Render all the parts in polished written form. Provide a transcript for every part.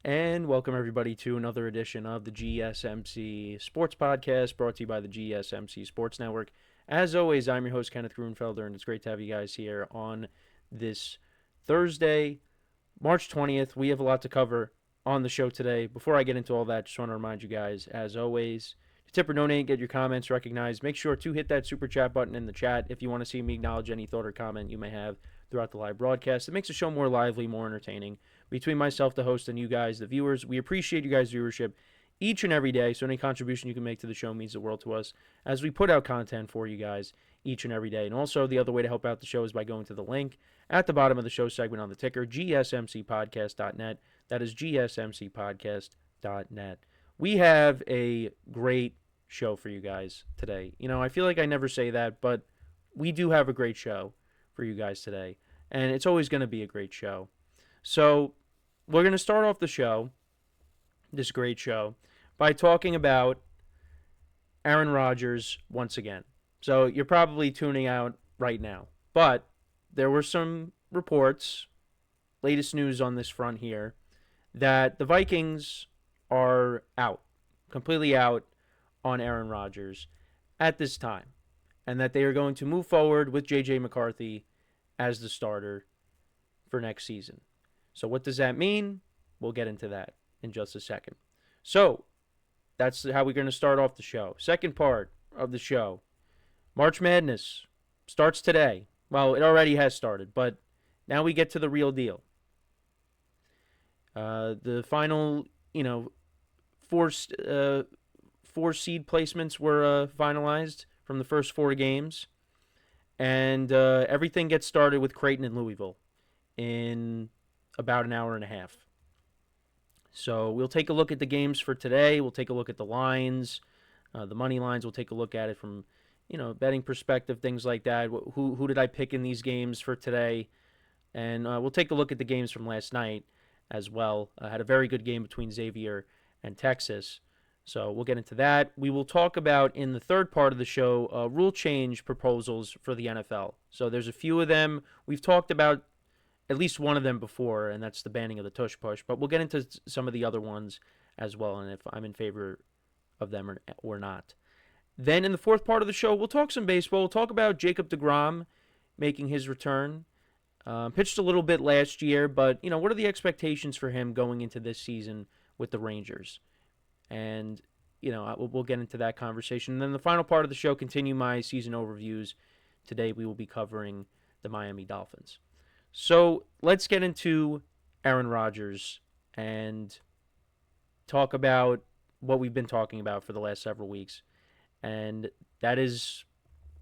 And welcome everybody to another edition of the GSMC Sports Podcast brought to you by the GSMC Sports Network. As always, I'm your host, Kenneth Grunfelder, and it's great to have you guys here on this Thursday, March 20th. We have a lot to cover on the show today. Before I get into all that, just want to remind you guys, as always, to tip or donate, get your comments recognized. Make sure to hit that super chat button in the chat if you want to see me acknowledge any thought or comment you may have throughout the live broadcast. It makes the show more lively, more entertaining. Between myself, the host, and you guys, the viewers, we appreciate you guys' viewership each and every day. So any contribution you can make to the show means the world to us as we put out content for you guys each and every day. And also, the other way to help out the show is by going to the link at the bottom of the show segment on the ticker, GSMCPodcast.net. That is GSMCPodcast.net. We have a great show for you guys today. I feel like I never say that, but we do have a great show for you guys today. And it's always going to be a great show. So we're going to start off the show, this great show, by talking about Aaron Rodgers once again. So you're probably tuning out right now. But there were some reports, latest news on this front here, that the Vikings are out, completely out on Aaron Rodgers at this time, and that they are going to move forward with J.J. McCarthy as the starter for next season. So what does that mean? We'll get into that in just a second. So that's how we're going to start off the show. Second part of the show, March Madness starts today. Well, it already has started, but now we get to the real deal. The final, four seed placements were finalized from the first four games. And everything gets started with Creighton and Louisville in about an hour and a half. So we'll take a look at the games for today. We'll take a look at the lines, the money lines. We'll take a look at it from, betting perspective, things like that. Who did I pick in these games for today? And we'll take a look at the games from last night as well. I had a very good game between Xavier and Texas. So we'll get into that. We will talk about, in the third part of the show, rule change proposals for the NFL. So there's a few of them. We've talked about at least one of them before, and that's the banning of the tush push. But we'll get into some of the other ones as well, and if I'm in favor of them or not. Then in the fourth part of the show, we'll talk some baseball. We'll talk about Jacob deGrom making his return. Pitched a little bit last year, but, what are the expectations for him going into this season with the Rangers? And, we'll get into that conversation. And then the final part of the show, continue my season overviews. Today we will be covering the Miami Dolphins. So let's get into Aaron Rodgers and talk about what we've been talking about for the last several weeks. And that is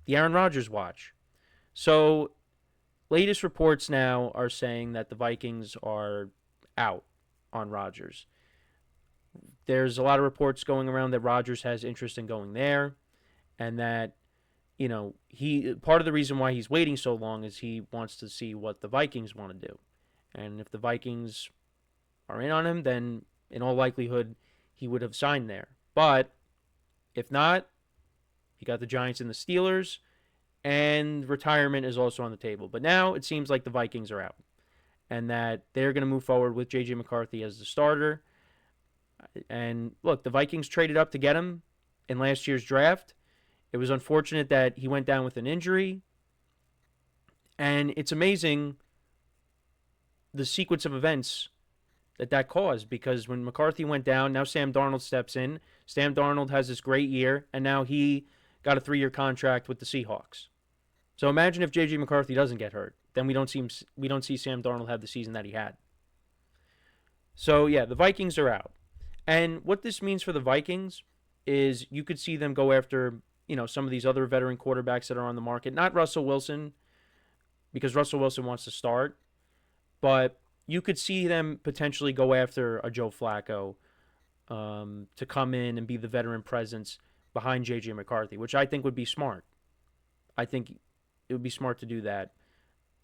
the Aaron Rodgers watch. So latest reports now are saying that the Vikings are out on Rodgers. There's a lot of reports going around that Rodgers has interest in going there, and that, he part of the reason why he's waiting so long is he wants to see what the Vikings want to do. And if the Vikings are in on him, then in all likelihood he would have signed there. But if not, you got the Giants and the Steelers, and retirement is also on the table. But now it seems like the Vikings are out, and that they're going to move forward with J.J. McCarthy as the starter. And look, the Vikings traded up to get him in last year's draft. It was unfortunate that he went down with an injury. And it's amazing the sequence of events that caused, because when McCarthy went down, now Sam Darnold steps in. Sam Darnold has this great year, and now he got a 3-year contract with the Seahawks. So imagine if J.J. McCarthy doesn't get hurt. Then we don't see Sam Darnold have the season that he had. So, yeah, the Vikings are out. And what this means for the Vikings is you could see them go after, some of these other veteran quarterbacks that are on the market. Not Russell Wilson, because Russell Wilson wants to start. But you could see them potentially go after a Joe Flacco to come in and be the veteran presence behind J.J. McCarthy, which I think would be smart. I think it would be smart to do that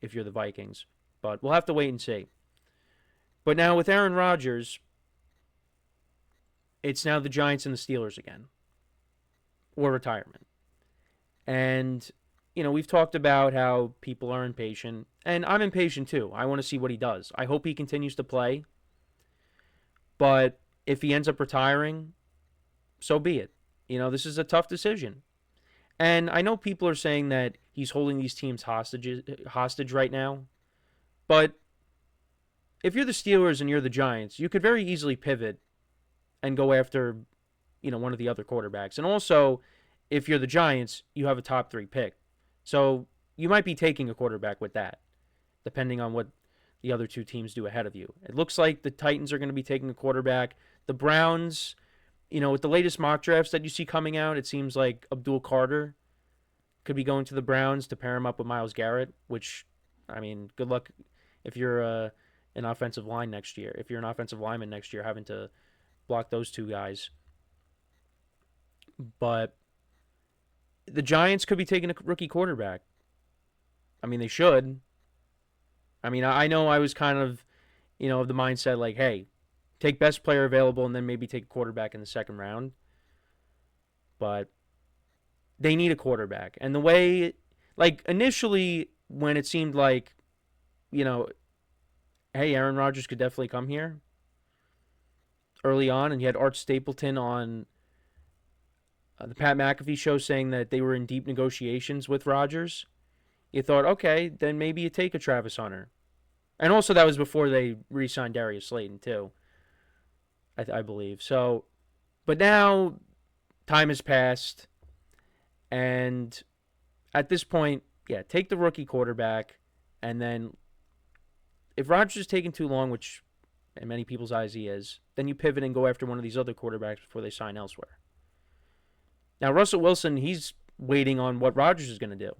if you're the Vikings. But we'll have to wait and see. But now with Aaron Rodgers, it's now the Giants and the Steelers again, or retirement. And, we've talked about how people are impatient, and I'm impatient too. I want to see what he does. I hope he continues to play. But if he ends up retiring, so be it. This is a tough decision. And I know people are saying that he's holding these teams hostage right now. But if you're the Steelers and you're the Giants, you could very easily pivot and go after, one of the other quarterbacks. And also, if you're the Giants, you have a top 3 pick. So you might be taking a quarterback with that, depending on what the other 2 teams do ahead of you. It looks like the Titans are going to be taking a quarterback. The Browns, with the latest mock drafts that you see coming out, it seems like Abdul Carter could be going to the Browns to pair him up with Myles Garrett, which, good luck if you're an offensive line next year. If you're an offensive lineman next year, having to block those 2 guys. But the Giants could be taking a rookie quarterback. They should. I know I was kind of, of the mindset like, hey, take best player available and then maybe take a quarterback in the second round. But they need a quarterback. And the way, initially when it seemed like, hey, Aaron Rodgers could definitely come here early on, and you had Art Stapleton on the Pat McAfee show saying that they were in deep negotiations with Rodgers, you thought, okay, then maybe you take a Travis Hunter. And also that was before they re-signed Darius Slayton too, I believe. So, but now time has passed, and at this point, yeah, take the rookie quarterback, and then if Rodgers is taking too long, which in many people's eyes he is, then you pivot and go after one of these other quarterbacks before they sign elsewhere. Now, Russell Wilson, he's waiting on what Rodgers is going to do.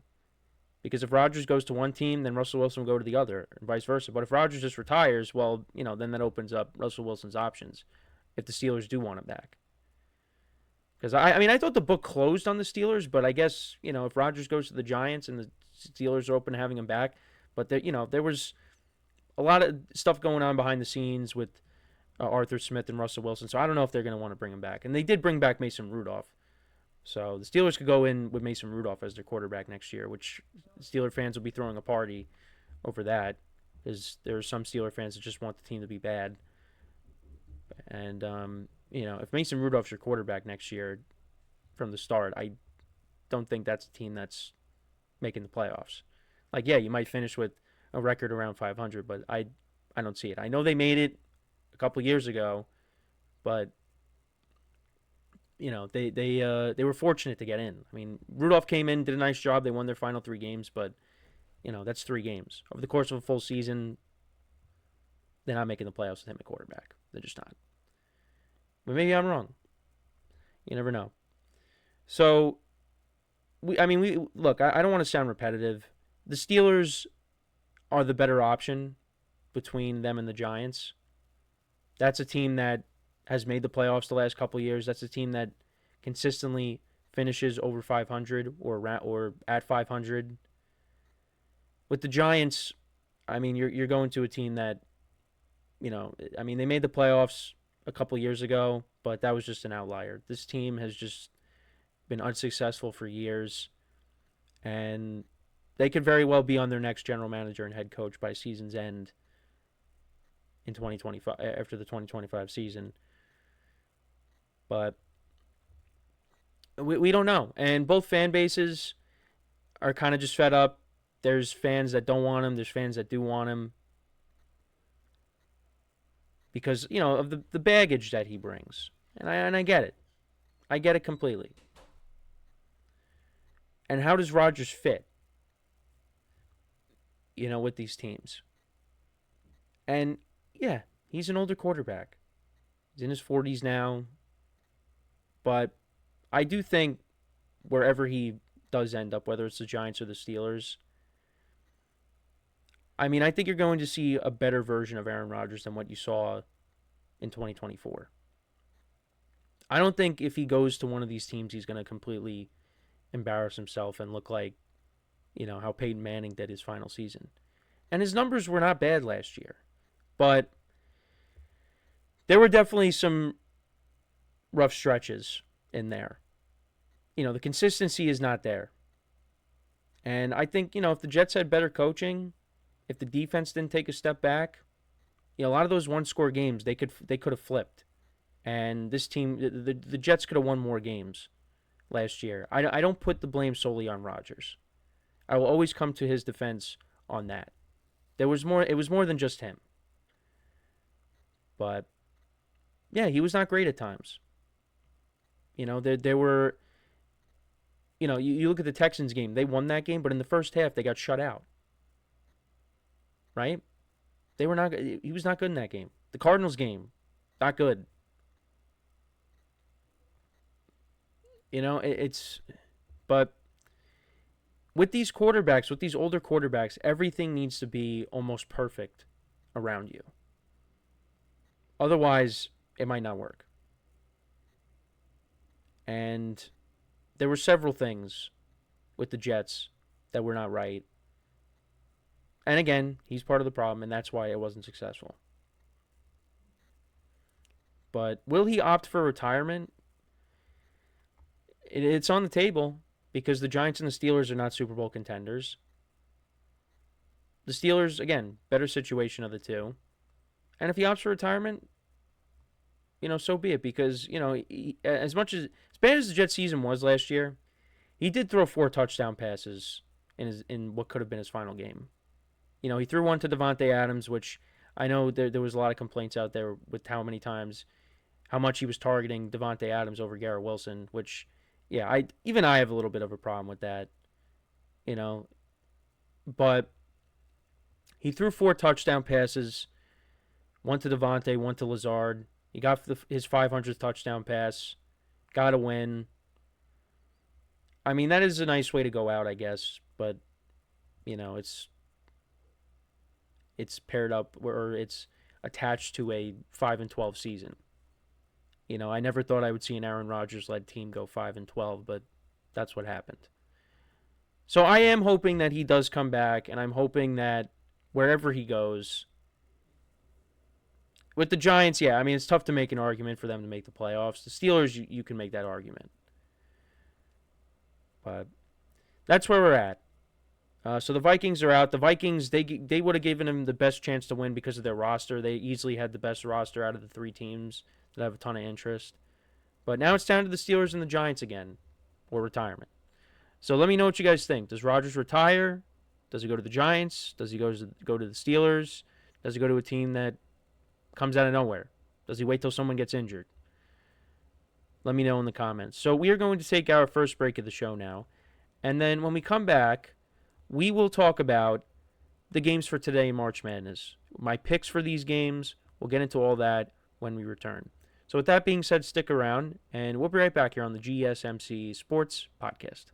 Because if Rodgers goes to one team, then Russell Wilson will go to the other, and vice versa. But if Rodgers just retires, well, then that opens up Russell Wilson's options if the Steelers do want him back. Because, I thought the book closed on the Steelers, but I guess, if Rodgers goes to the Giants and the Steelers are open to having him back. But, there was a lot of stuff going on behind the scenes with Arthur Smith and Russell Wilson, so I don't know if they're going to want to bring him back. And they did bring back Mason Rudolph. So the Steelers could go in with Mason Rudolph as their quarterback next year, which Steeler fans will be throwing a party over that, because there are some Steeler fans that just want the team to be bad. And, if Mason Rudolph's your quarterback next year from the start, I don't think that's a team that's making the playoffs. Yeah, you might finish with a record around 500, but I don't see it. I know they made it a couple years ago, but they were fortunate to get in. Rudolph came in, did a nice job. They won their final 3 games, but that's 3 games over the course of a full season. They're not making the playoffs with him at quarterback. They're just not. But maybe I'm wrong. You never know. So, we look. I don't want to sound repetitive. The Steelers are the better option between them and the Giants. That's a team that has made the playoffs the last couple of years. That's a team that consistently finishes over 500 or at 500. With the Giants, you're going to a team that, they made the playoffs a couple of years ago, but that was just an outlier. This team has just been unsuccessful for years, and they could very well be on their next general manager and head coach by season's end in 2025, after the 2025 season. But we don't know. And both fan bases are kind of just fed up. There's fans that don't want him. There's fans that do want him. Because, of the baggage that he brings. And I get it. I get it completely. And how does Rodgers fit, with these teams? And, yeah, he's an older quarterback. He's in his 40s now. But I do think wherever he does end up, whether it's the Giants or the Steelers, I think you're going to see a better version of Aaron Rodgers than what you saw in 2024. I don't think if he goes to one of these teams, he's going to completely embarrass himself and look like, how Peyton Manning did his final season. And his numbers were not bad last year. But there were definitely some rough stretches in there. The consistency is not there. And I think, if the Jets had better coaching, if the defense didn't take a step back, A lot of those one-score games they could have flipped, and this team, the Jets could have won more games last year. I don't put the blame solely on Rodgers. I will always come to his defense on that. There was more. It was more than just him. But yeah, he was not great at times. There were. You look at the Texans game. They won that game, but in the first half they got shut out. Right? They were not. He was not good in that game. The Cardinals game, not good. It's. But with these quarterbacks, with these older quarterbacks, everything needs to be almost perfect around you. Otherwise, it might not work. And there were several things with the Jets that were not right. And again, he's part of the problem, and that's why it wasn't successful. But will he opt for retirement? It's on the table because the Giants and the Steelers are not Super Bowl contenders. The Steelers, again, better situation of the two. And if he opts for retirement, so be it. Because, as bad as the Jet season was last year, he did throw 4 touchdown passes in what could have been his final game. He threw one to Davante Adams, which I know there was a lot of complaints out there with how much he was targeting Davante Adams over Garrett Wilson, which, yeah, I have a little bit of a problem with that, But he threw 4 touchdown passes, one to Davante, one to Lazard. He got his 500th touchdown pass, got a win. I mean, that is a nice way to go out, I guess, but it's paired up or it's attached to a 5-12 season. I never thought I would see an Aaron Rodgers led team go 5-12, but that's what happened. So I am hoping that he does come back, and I'm hoping that wherever he goes, with the Giants, yeah, I mean, it's tough to make an argument for them to make the playoffs. The Steelers, you can make that argument. But that's where we're at. So the Vikings are out. The Vikings, they would have given him the best chance to win because of their roster. They easily had the best roster out of the 3 teams that have a ton of interest. But now it's down to the Steelers and the Giants again, or retirement. So let me know what you guys think. Does Rodgers retire? Does he go to the Giants? Does he go to the Steelers? Does he go to a team that comes out of nowhere? Does he wait till someone gets injured? Let me know in the comments. So we are going to take our first break of the show now. And then when we come back, we will talk about the games for today in March Madness. My picks for these games. We'll get into all that when we return. So with that being said, stick around, and we'll be right back here on the GSMC Sports Podcast.